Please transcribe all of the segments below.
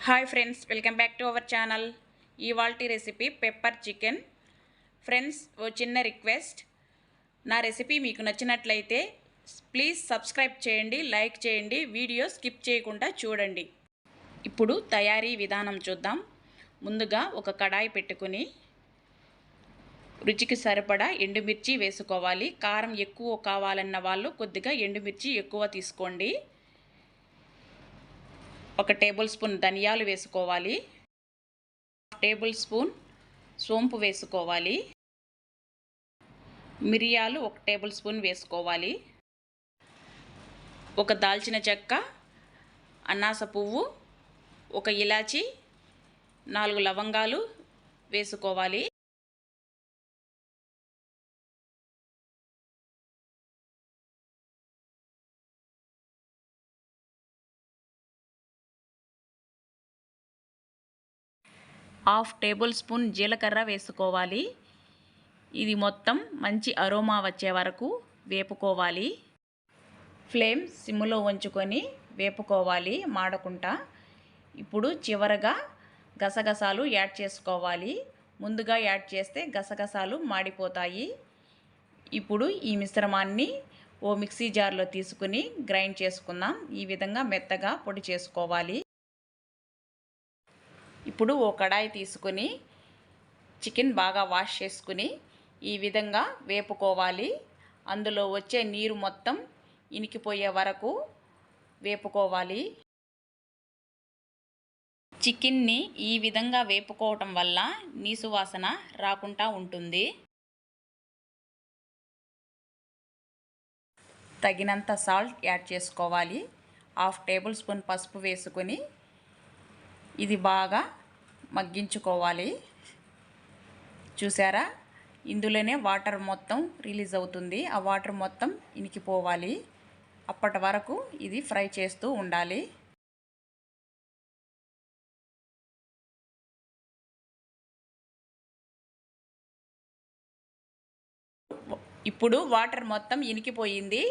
Hi friends, welcome back to our channel. ఇవాల్టి recipe pepper chicken. Friends, ఓ చిన్న request, నా recipe మీకు నచ్చినట్లయితే ప్లీజ్ సబ్స్క్రైబ్ చేయండి, లైక్ చేయండి, వీడియో స్కిప్ చేయకుండా చూడండి. ఇప్పుడు తయారీ విధానం చూద్దాం. ముందుగా ఒక కడాయి పెట్టుకుని రుచికి సరిపడా ఎండుమిర్చి వేసుకోవాలి. కారం ఎక్కువ కావాలన్న వాళ్ళు కొద్దిగా ఎండుమిర్చి ఎక్కువ తీసుకోండి. 1 టేబుల్ స్పూన్ ధనియాలు వేసుకోవాలి. 1 టేబుల్ స్పూన్ సోంపు వేసుకోవాలి. మిరియాలు 1 టేబుల్ స్పూన్ వేసుకోవాలి. 1 దాల్చిన చెక్క, అనాస పువ్వు, 1 ఇలాచి, 4 లవంగాలు వేసుకోవాలి. హాఫ్ టేబుల్ స్పూన్ జీలకర్ర వేసుకోవాలి. ఇది మొత్తం మంచి అరోమా వచ్చే వరకు వేపుకోవాలి. ఫ్లేమ్ సిమ్లో ఉంచుకొని వేపుకోవాలి మాడకుండా. ఇప్పుడు చివరగా గసగసాలు యాడ్ చేసుకోవాలి. ముందుగా యాడ్ చేస్తే గసగసాలు మాడిపోతాయి. ఇప్పుడు ఈ మిశ్రమాన్ని ఓ మిక్సీ జార్లో తీసుకుని గ్రైండ్ చేసుకుందాం. ఈ విధంగా మెత్తగా పొడి చేసుకోవాలి. ఇప్పుడు ఓ కడాయి తీసుకుని చికెన్ బాగా వాష్ చేసుకుని ఈ విధంగా వేపుకోవాలి. అందులో వచ్చే నీరు మొత్తం ఇనికిపోయే వరకు వేపుకోవాలి. చికెన్ని ఈ విధంగా వేపుకోవటం వల్ల నీసు వాసన రాకుండా ఉంటుంది. తగినంత సాల్ట్ యాడ్ చేసుకోవాలి. 1/2 టేబుల్ స్పూన్ పసుపు వేసుకొని ఇది బాగా మగ్గించుకోవాలి. చూసారా, ఇందులోనే వాటర్ మొత్తం రిలీజ్ అవుతుంది. ఆ వాటర్ మొత్తం ఇనికిపోవాలి. అప్పటి వరకు ఇది ఫ్రై చేస్తూ ఉండాలి. ఇప్పుడు వాటర్ మొత్తం ఇనికిపోయింది.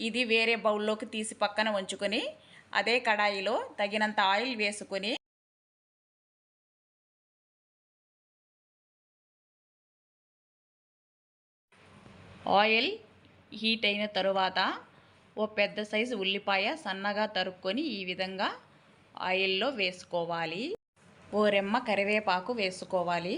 ఇది వేరే బౌల్లోకి తీసి పక్కన ఉంచుకొని అదే కడాయిలో తగినంత ఆయిల్ వేసుకొని ఆయిల్ హీట్ అయిన తరువాత ఓ పెద్ద సైజు ఉల్లిపాయ సన్నగా తరుక్కొని ఈ విధంగా ఆయిల్లో వేసుకోవాలి. ఓ రెమ్మ కరివేపాకు వేసుకోవాలి.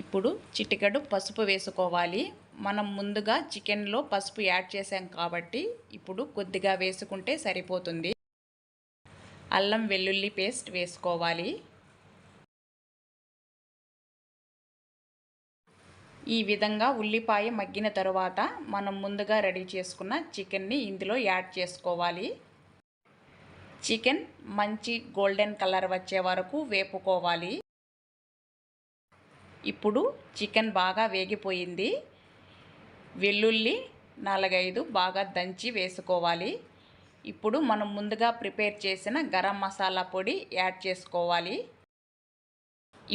ఇప్పుడు చిటికెడు పసుపు వేసుకోవాలి. మనం ముందుగా చికెన్లో పసుపు యాడ్ చేసాం కాబట్టి ఇప్పుడు కొద్దిగా వేసుకుంటే సరిపోతుంది. అల్లం వెల్లుల్లి పేస్ట్ వేసుకోవాలి. ఈ విధంగా ఉల్లిపాయ మగ్గిన తరువాత మనం ముందుగా రెడీ చేసుకున్న చికెన్ని ఇందులో యాడ్ చేసుకోవాలి. చికెన్ మంచి గోల్డెన్ కలర్ వచ్చే వరకు వేపుకోవాలి. ఇప్పుడు చికెన్ బాగా వేగిపోయింది. వెల్లుల్లి 4-5 బాగా దంచి వేసుకోవాలి. ఇప్పుడు మనం ముందుగా ప్రిపేర్ చేసిన గరం మసాలా పొడి యాడ్ చేసుకోవాలి.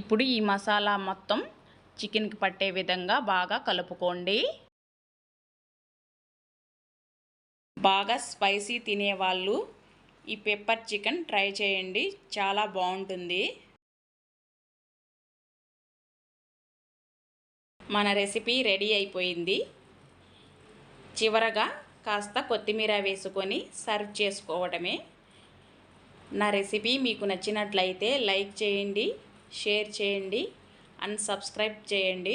ఇప్పుడు ఈ మసాలా మొత్తం చికెన్కి పట్టే విధంగా బాగా కలుపుకోండి. బాగా స్పైసీ తినేవాళ్ళు ఈ పెప్పర్ చికెన్ ట్రై చేయండి, చాలా బాగుంటుంది. మన రెసిపీ రెడీ అయిపోయింది. చివరగా కాస్త కొత్తిమీర వేసుకొని సర్వ్ చేసుకోవడమే. నా రెసిపీ మీకు నచ్చినట్లయితే లైక్ చేయండి, షేర్ చేయండి అండ్ సబ్స్క్రైబ్ చేయండి.